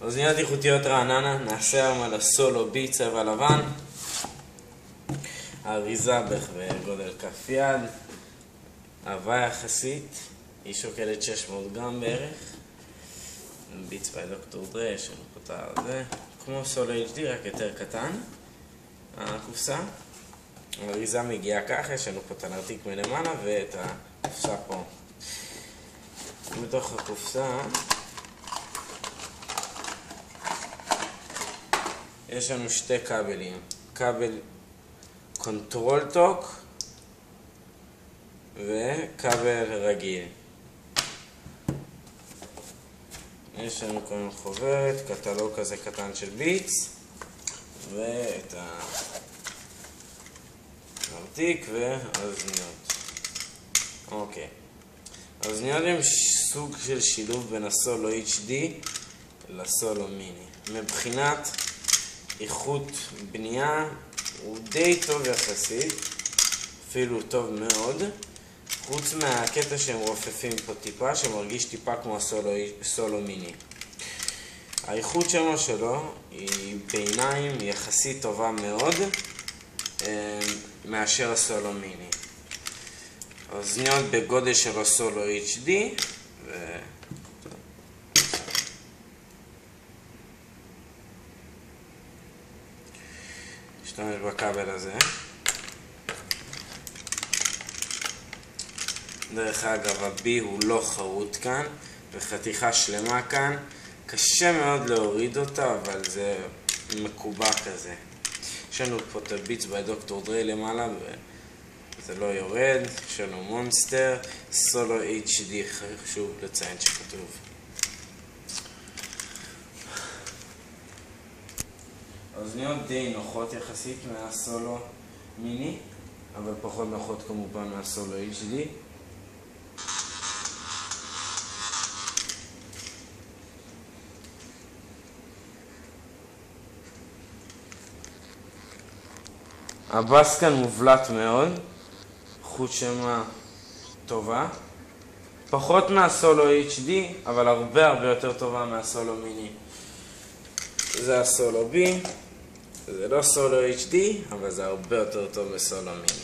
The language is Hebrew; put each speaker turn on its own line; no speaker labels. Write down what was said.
אוזניות איכותיות רעננה, נעשה היום על הסולו בי צבע לבן. האריזה בערך בגודל כף יד, אהבה יחסית, היא שוקלת 600 גרם בערך. ביטס ביי דוקטור דרי, יש לנו פה את זה, כמו סולו HD רק יותר קטן, הקופסה. האריזה מגיעה ככה, יש לנו פה את הנרתיק מלמעלה ואת הקופסה פה. בתוך הקופסה יש לנו שתי כבלים, כבל קונטרול טוק וכבל רגיל. יש לנו כאן חוברת, קטלוג כזה קטן של ביטס ואת הנרתיק והאוזניות. אוקיי, האוזניות הם סוג של שילוב בין הסולו HD לסולו מיני. מבחינת איכות בנייה הוא די טוב יחסית, אפילו טוב מאוד, חוץ מהקטע שהם רופפים פה טיפה, שמרגיש טיפה כמו הסולו מיני. האיכות שלו היא ביניים יחסית טובה מאוד מאשר הסולו מיני. האוזניות בגודל של הסולו HD נשתמש בכבל הזה. דרך אגב, הבי הוא לא חרוט כאן, וחתיכה שלמה כאן. קשה מאוד להוריד אותה, אבל זה מקובע כזה. יש לנו פה את הביטס ביי דוקטור דרי למעלה, וזה לא יורד. יש לנו מונסטר, סולו HD, חשוב לציין שכתוב. האוזניות די נוחות יחסית מהסולו מיני, אבל פחות נוחות כמובן מהסולו HD. הבאס כאן מובלט מאוד, איכות שמע טובה, פחות מהסולו HD, אבל הרבה יותר טובה מהסולו מיני. זה הסולו בי, זה לא סולו HD, אבל זה הרבה יותר טוב מסולו מיני.